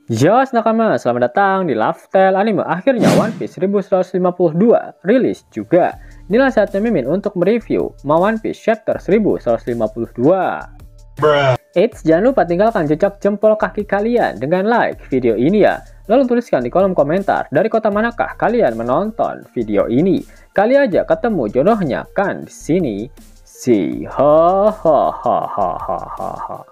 Yos nakama, selamat datang di Lifestyle Anime. Akhirnya One Piece 1152 rilis juga. Inilah saatnya Mimin untuk mereview One Piece chapter 1152. Eits, jangan lupa tinggalkan jejak jempol kaki kalian dengan like video ini ya. Lalu tuliskan di kolom komentar dari kota manakah kalian menonton video ini. Kali aja ketemu jodohnya kan di sini. Si ha ha ha ha ha ha ha.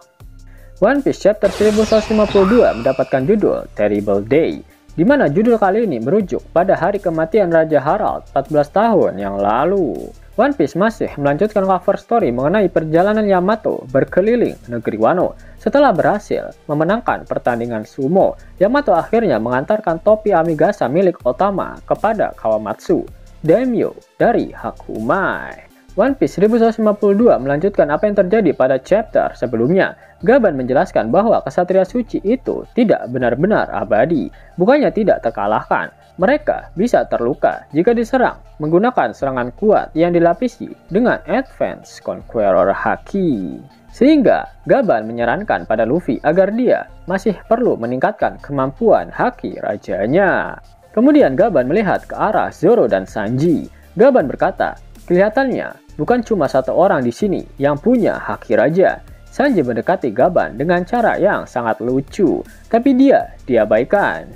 One Piece chapter 1152 mendapatkan judul Terrible Day, di mana judul kali ini merujuk pada hari kematian Raja Harald 14 tahun yang lalu. One Piece masih melanjutkan cover story mengenai perjalanan Yamato berkeliling negeri Wano. Setelah berhasil memenangkan pertandingan sumo, Yamato akhirnya mengantarkan topi Amigasa milik Otama kepada Kawamatsu, daimyo dari Hakumai. One Piece 1152 melanjutkan apa yang terjadi pada chapter sebelumnya. Gaban menjelaskan bahwa kesatria suci itu tidak benar-benar abadi, bukannya tidak terkalahkan. Mereka bisa terluka jika diserang menggunakan serangan kuat yang dilapisi dengan Advanced Conqueror Haki. Sehingga Gaban menyarankan pada Luffy agar dia masih perlu meningkatkan kemampuan Haki rajanya. Kemudian Gaban melihat ke arah Zoro dan Sanji. Gaban berkata, kelihatannya bukan cuma satu orang di sini yang punya Haki Raja. Sanji mendekati Gaban dengan cara yang sangat lucu, tapi dia diabaikan.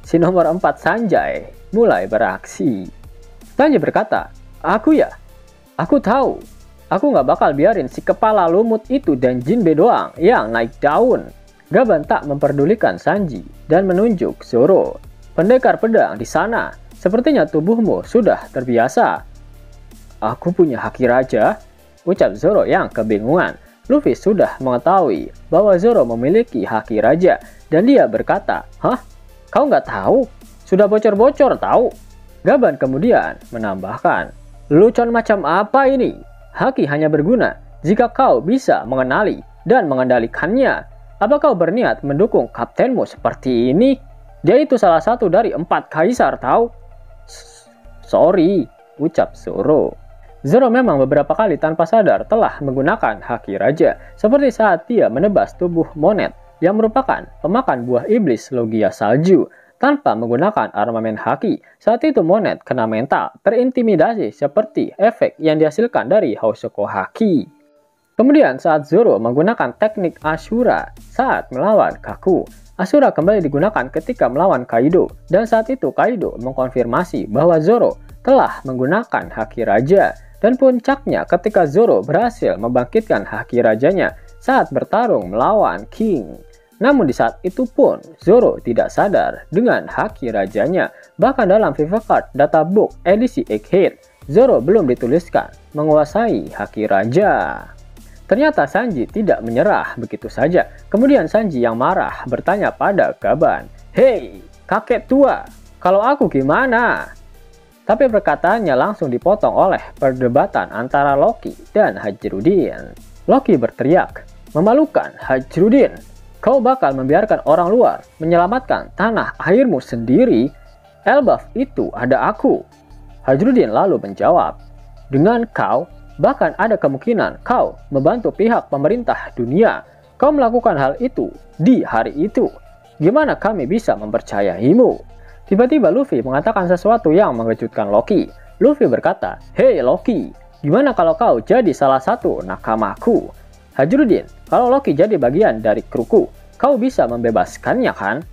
Si nomor 4 Sanjay mulai beraksi. Sanji berkata, aku tahu. Aku nggak bakal biarin si kepala lumut itu dan Jinbe doang yang naik daun. Gaban tak memperdulikan Sanji dan menunjuk Zoro. Pendekar pedang di sana, sepertinya tubuhmu sudah terbiasa. Aku punya Haki Raja, ucap Zoro yang kebingungan. Luffy sudah mengetahui bahwa Zoro memiliki Haki Raja dan dia berkata, "Hah? Kau nggak tahu? Sudah bocor-bocor tahu?" Gaban kemudian menambahkan, "Lelucon macam apa ini? Haki hanya berguna jika kau bisa mengenali dan mengendalikannya. Apa kau berniat mendukung kaptenmu seperti ini? Dia itu salah satu dari 4 kaisar tahu?" "Sorry," ucap Zoro. Zoro memang beberapa kali tanpa sadar telah menggunakan Haki Raja, seperti saat dia menebas tubuh Monet yang merupakan pemakan buah iblis Logia Salju tanpa menggunakan armamen Haki. Saat itu Monet kena mental, terintimidasi seperti efek yang dihasilkan dari Housoko Haki. Kemudian saat Zoro menggunakan teknik Ashura saat melawan Kaku, Ashura kembali digunakan ketika melawan Kaido, dan saat itu Kaido mengkonfirmasi bahwa Zoro telah menggunakan Haki Raja. Dan puncaknya ketika Zoro berhasil membangkitkan Haki Rajanya saat bertarung melawan King. Namun di saat itu pun Zoro tidak sadar dengan Haki Rajanya. Bahkan dalam Viva Card Databook edisi Egghead, Zoro belum dituliskan menguasai Haki Raja. Ternyata Sanji tidak menyerah begitu saja. Kemudian Sanji yang marah bertanya pada Gaban, "Hei, kakek tua, kalau aku gimana?" Tapi perkataannya langsung dipotong oleh perdebatan antara Loki dan Hajrudin. Loki berteriak, "Memalukan, Hajrudin. Kau bakal membiarkan orang luar menyelamatkan tanah airmu sendiri? Elbaf itu ada aku." Hajrudin lalu menjawab, "Dengan kau, bahkan ada kemungkinan kau membantu pihak pemerintah dunia. Kau melakukan hal itu di hari itu. Gimana kami bisa mempercayaimu?" Tiba-tiba Luffy mengatakan sesuatu yang mengejutkan Loki. Luffy berkata, "Hei Loki, gimana kalau kau jadi salah satu nakamaku?" Hajrudin, "Kalau Loki jadi bagian dari kruku, kau bisa membebaskannya kan?"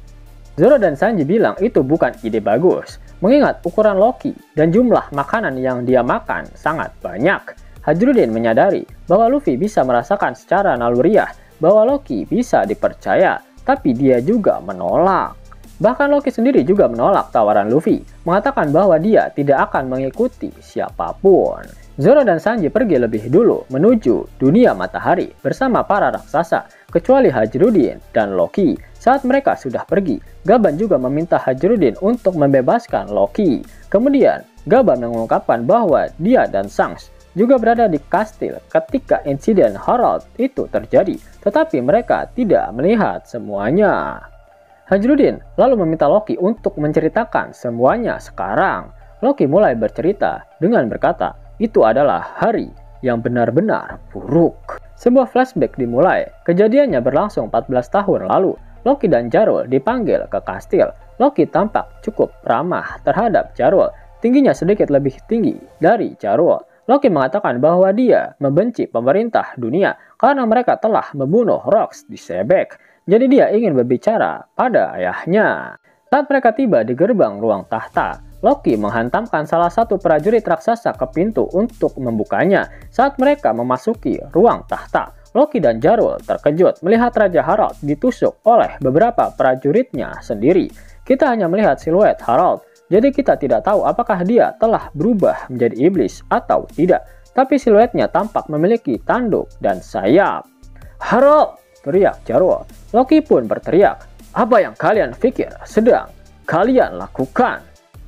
Zoro dan Sanji bilang itu bukan ide bagus, mengingat ukuran Loki dan jumlah makanan yang dia makan sangat banyak. Hajrudin menyadari bahwa Luffy bisa merasakan secara naluriah bahwa Loki bisa dipercaya, tapi dia juga menolak. Bahkan Loki sendiri juga menolak tawaran Luffy, mengatakan bahwa dia tidak akan mengikuti siapapun. Zoro dan Sanji pergi lebih dulu menuju dunia matahari bersama para raksasa, kecuali Hajrudin dan Loki. Saat mereka sudah pergi, Gaban juga meminta Hajrudin untuk membebaskan Loki. Kemudian, Gaban mengungkapkan bahwa dia dan Shanks juga berada di kastil ketika insiden Harald itu terjadi, tetapi mereka tidak melihat semuanya. Hajrudin lalu meminta Loki untuk menceritakan semuanya sekarang. Loki mulai bercerita dengan berkata, "Itu adalah hari yang benar-benar buruk." Sebuah flashback dimulai. Kejadiannya berlangsung 14 tahun lalu. Loki dan Jarl dipanggil ke kastil. Loki tampak cukup ramah terhadap Jarl, tingginya sedikit lebih tinggi dari Jarl. Loki mengatakan bahwa dia membenci pemerintah dunia karena mereka telah membunuh Rox di Sebek. Jadi dia ingin berbicara pada ayahnya. Saat mereka tiba di gerbang ruang tahta, Loki menghantamkan salah satu prajurit raksasa ke pintu untuk membukanya. Saat mereka memasuki ruang tahta, Loki dan Jarl terkejut melihat Raja Harald ditusuk oleh beberapa prajuritnya sendiri. Kita hanya melihat siluet Harald, jadi kita tidak tahu apakah dia telah berubah menjadi iblis atau tidak. Tapi siluetnya tampak memiliki tanduk dan sayap. "Harald!" teriak Jarl. Loki pun berteriak, "Apa yang kalian pikir sedang kalian lakukan?"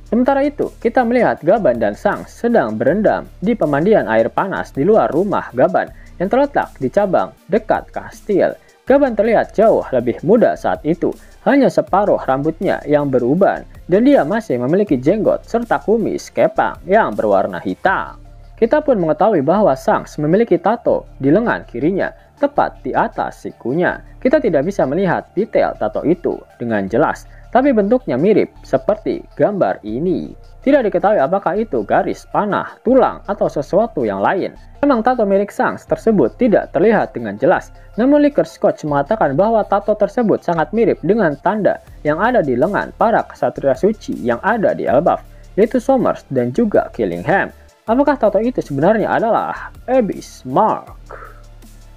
Sementara itu, kita melihat Gaban dan Sang sedang berendam di pemandian air panas di luar rumah Gaban yang terletak di cabang dekat kastil. Gaban terlihat jauh lebih muda saat itu, hanya separuh rambutnya yang beruban, dan dia masih memiliki jenggot serta kumis kepang yang berwarna hitam. Kita pun mengetahui bahwa Sangs memiliki tato di lengan kirinya, tepat di atas sikunya. Kita tidak bisa melihat detail tato itu dengan jelas, tapi bentuknya mirip seperti gambar ini. Tidak diketahui apakah itu garis panah, tulang, atau sesuatu yang lain. Memang tato milik Sangs tersebut tidak terlihat dengan jelas, namun Licker Scotch mengatakan bahwa tato tersebut sangat mirip dengan tanda yang ada di lengan para ksatria suci yang ada di Elbaf, yaitu Somers dan juga Killingham. Apakah tato itu sebenarnya adalah Abyss Mark?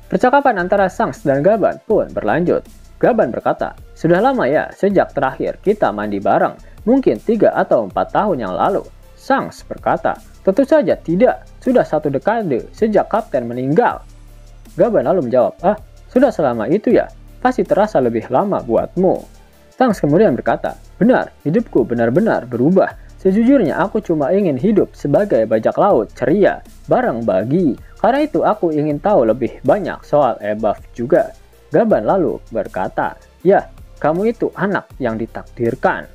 Percakapan antara Sangs dan Gaban pun berlanjut. Gaban berkata, "Sudah lama ya sejak terakhir kita mandi bareng, mungkin 3 atau 4 tahun yang lalu." Sangs berkata, "Tentu saja tidak, sudah 1 dekade sejak Kapten meninggal." Gaban lalu menjawab, "Sudah selama itu ya? Pasti terasa lebih lama buatmu." Sangs kemudian berkata, "Benar, hidupku benar-benar berubah. Sejujurnya aku cuma ingin hidup sebagai bajak laut ceria, bareng bagi. Karena itu aku ingin tahu lebih banyak soal Elbaf juga." Gaban lalu berkata, "Ya, kamu itu anak yang ditakdirkan.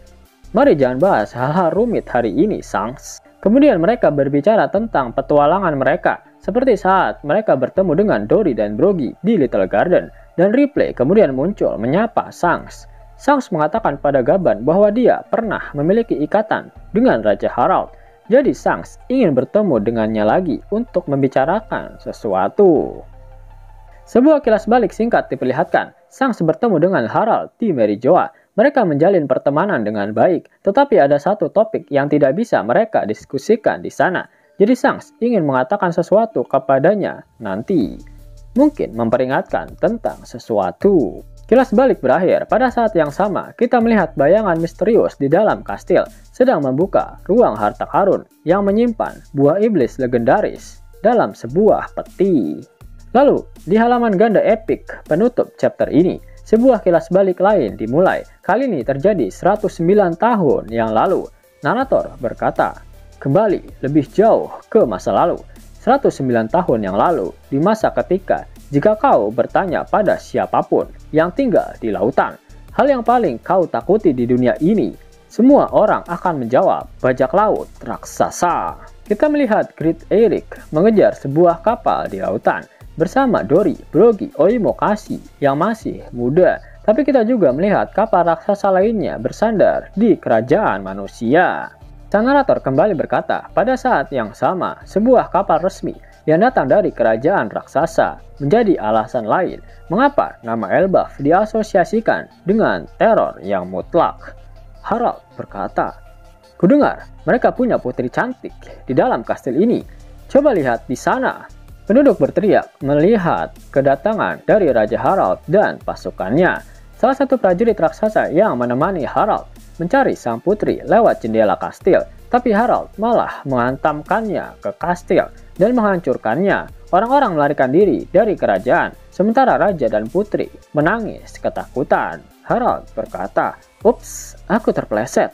Mari jangan bahas hal-hal rumit hari ini, Sangs." Kemudian mereka berbicara tentang petualangan mereka, seperti saat mereka bertemu dengan Dory dan Broggy di Little Garden, dan Ripley kemudian muncul menyapa Sangs. Sangs mengatakan pada Gaban bahwa dia pernah memiliki ikatan dengan Raja Harald, jadi Sangs ingin bertemu dengannya lagi untuk membicarakan sesuatu. Sebuah kilas balik singkat diperlihatkan. Sangs bertemu dengan Harald di Merijoa. Mereka menjalin pertemanan dengan baik, tetapi ada satu topik yang tidak bisa mereka diskusikan di sana. Jadi Sangs ingin mengatakan sesuatu kepadanya nanti. Mungkin memperingatkan tentang sesuatu. Kilas balik berakhir. Pada saat yang sama, kita melihat bayangan misterius di dalam kastil sedang membuka ruang harta karun yang menyimpan buah iblis legendaris dalam sebuah peti. Lalu, di halaman ganda epic penutup chapter ini, sebuah kilas balik lain dimulai. Kali ini terjadi 109 tahun yang lalu. Narator berkata, "Kembali lebih jauh ke masa lalu. 109 tahun yang lalu, di masa ketika, jika kau bertanya pada siapapun yang tinggal di lautan, hal yang paling kau takuti di dunia ini, semua orang akan menjawab, bajak laut raksasa." Kita melihat Great Eric mengejar sebuah kapal di lautan bersama Dory, Broggy, Oimo Kasi yang masih muda. Tapi kita juga melihat kapal raksasa lainnya bersandar di kerajaan manusia. Sang narator kembali berkata, pada saat yang sama, sebuah kapal resmi yang datang dari kerajaan raksasa menjadi alasan lain mengapa nama Elbaf diasosiasikan dengan teror yang mutlak. Harald berkata, "Kudengar mereka punya putri cantik di dalam kastil ini. Coba lihat di sana." Penduduk berteriak melihat kedatangan dari Raja Harald dan pasukannya. Salah satu prajurit raksasa yang menemani Harald mencari sang putri lewat jendela kastil, tapi Harald malah menghantamkannya ke kastil dan menghancurkannya. Orang-orang melarikan diri dari kerajaan, sementara raja dan putri menangis ketakutan. Harald berkata, "Ups, aku terpeleset."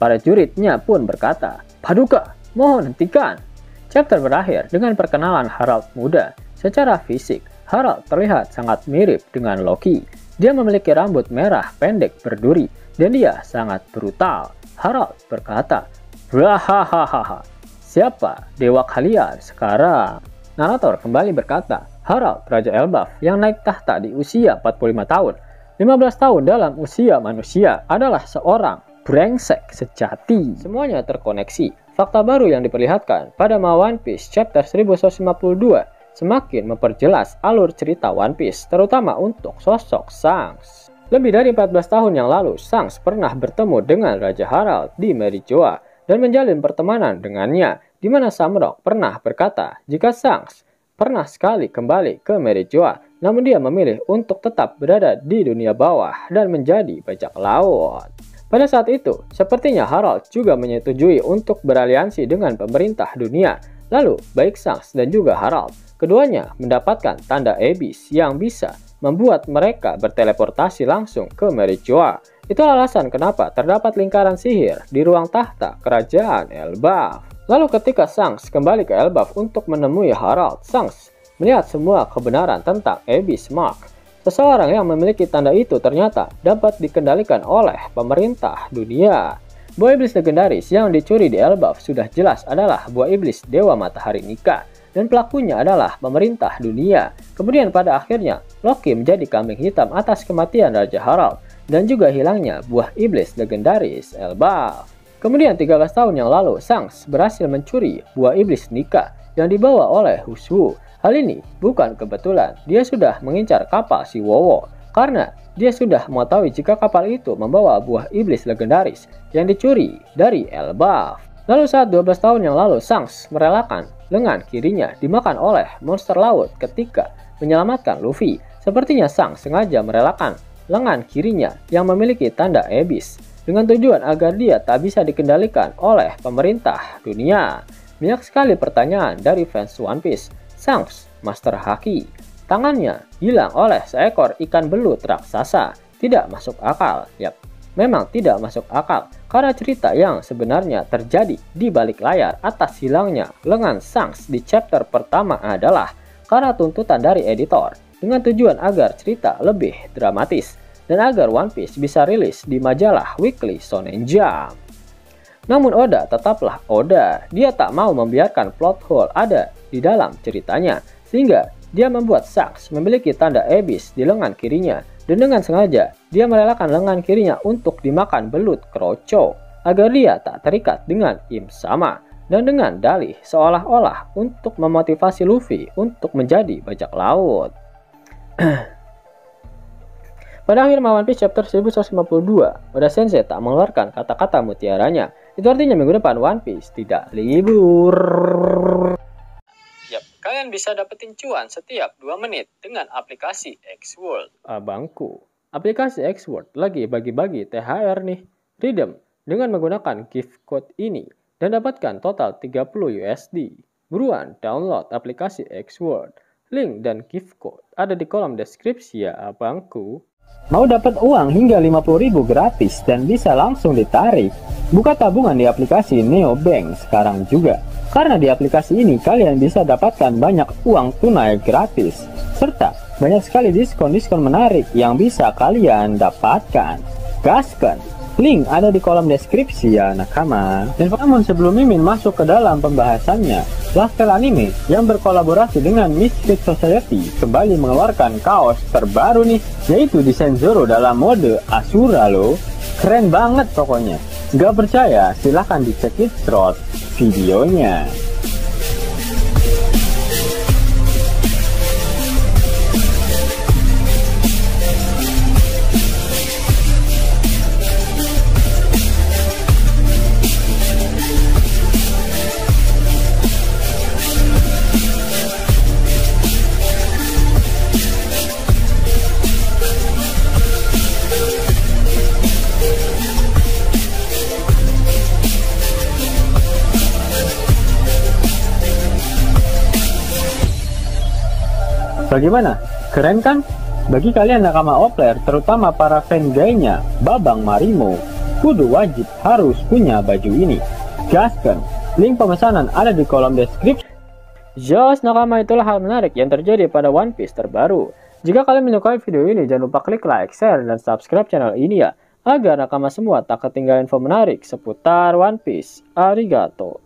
Prajuritnya pun berkata, "Paduka, mohon hentikan." Chapter berakhir dengan perkenalan Harald muda. Secara fisik, Harald terlihat sangat mirip dengan Loki. Dia memiliki rambut merah pendek berduri, dan dia sangat brutal. Harald berkata, "Hahaha, siapa dewa kalian sekarang?" Narator kembali berkata, "Harald, Raja Elbaf yang naik tahta di usia 45 tahun. 15 tahun dalam usia manusia adalah seorang brengsek sejati. Semuanya terkoneksi. Fakta baru yang diperlihatkan pada One Piece chapter 1152 semakin memperjelas alur cerita One Piece, terutama untuk sosok Shanks. Lebih dari 14 tahun yang lalu, Shanks pernah bertemu dengan Raja Harald di Merijoa dan menjalin pertemanan dengannya, di mana Samrock pernah berkata jika Shanks pernah sekali kembali ke Merijoa, namun dia memilih untuk tetap berada di dunia bawah dan menjadi bajak laut. Pada saat itu, sepertinya Harald juga menyetujui untuk beraliansi dengan pemerintah dunia. Lalu, baik Shanks dan juga Harald, keduanya mendapatkan tanda Abyss yang bisa membuat mereka berteleportasi langsung ke Merijoa. Itu alasan kenapa terdapat lingkaran sihir di ruang tahta kerajaan Elbaf. Lalu ketika Shanks kembali ke Elbaf untuk menemui Harald, Shanks melihat semua kebenaran tentang Abyss Mark. Seseorang yang memiliki tanda itu ternyata dapat dikendalikan oleh pemerintah dunia. Buah iblis legendaris yang dicuri di Elbaf sudah jelas adalah buah iblis Dewa Matahari Nika, dan pelakunya adalah pemerintah dunia. Kemudian pada akhirnya, Loki menjadi kambing hitam atas kematian Raja Harald, dan juga hilangnya buah iblis legendaris Elbaf. Kemudian 13 tahun yang lalu, Shanks berhasil mencuri buah iblis Nika yang dibawa oleh Huswu. Hal ini bukan kebetulan, dia sudah mengincar kapal si Wowo karena dia sudah mengetahui jika kapal itu membawa buah iblis legendaris yang dicuri dari Elbaf. Lalu saat 12 tahun yang lalu, Shanks merelakan lengan kirinya dimakan oleh monster laut ketika menyelamatkan Luffy. Sepertinya Shanks sengaja merelakan lengan kirinya yang memiliki tanda Abyss dengan tujuan agar dia tak bisa dikendalikan oleh pemerintah dunia. Banyak sekali pertanyaan dari fans One Piece. Shanks, Master Haki, tangannya hilang oleh seekor ikan belut raksasa. Tidak masuk akal. Yap, memang tidak masuk akal karena cerita yang sebenarnya terjadi di balik layar atas hilangnya lengan Shanks di chapter pertama adalah karena tuntutan dari editor dengan tujuan agar cerita lebih dramatis dan agar One Piece bisa rilis di majalah Weekly Shonen Jump. Namun Oda tetaplah Oda, dia tak mau membiarkan plot hole ada di dalam ceritanya, sehingga dia membuat Shanks memiliki tanda Abyss di lengan kirinya, dan dengan sengaja dia merelakan lengan kirinya untuk dimakan belut Kroco, agar dia tak terikat dengan Im Sama, dan dengan dalih seolah-olah untuk memotivasi Luffy untuk menjadi bajak laut. Pada akhir One Piece chapter 1152, Oda Sensei tak mengeluarkan kata-kata mutiaranya. Itu artinya minggu depan One Piece tidak libur. Yap, kalian bisa dapetin cuan setiap 2 menit dengan aplikasi X-World. Abangku, aplikasi X-World lagi bagi-bagi THR nih. Redeem dengan menggunakan gift code ini dan dapatkan total 30 USD. Buruan download aplikasi X-World. Link dan gift code ada di kolom deskripsi ya abangku. Mau dapat uang hingga 50.000 gratis dan bisa langsung ditarik? Buka tabungan di aplikasi Neobank sekarang juga. Karena di aplikasi ini kalian bisa dapatkan banyak uang tunai gratis. Serta banyak sekali diskon-diskon menarik yang bisa kalian dapatkan. Gaskan! Link ada di kolom deskripsi ya nakama. Dan namun sebelum Mimin masuk ke dalam pembahasannya, Lifestyle Anime yang berkolaborasi dengan Misfit Society kembali mengeluarkan kaos terbaru nih, yaitu desain Zoro dalam mode Asura loh. Keren banget pokoknya. Gak percaya? Silahkan dicek short videonya. Bagaimana? Keren kan? Bagi kalian nakama Opler, terutama para fan gaynya Babang Marimo, kudu wajib harus punya baju ini. Gaskan! Link pemesanan ada di kolom deskripsi. Jos nakama, itulah hal menarik yang terjadi pada One Piece terbaru. Jika kalian menyukai video ini, jangan lupa klik like, share, dan subscribe channel ini ya, agar nakama semua tak ketinggalan info menarik seputar One Piece. Arigato!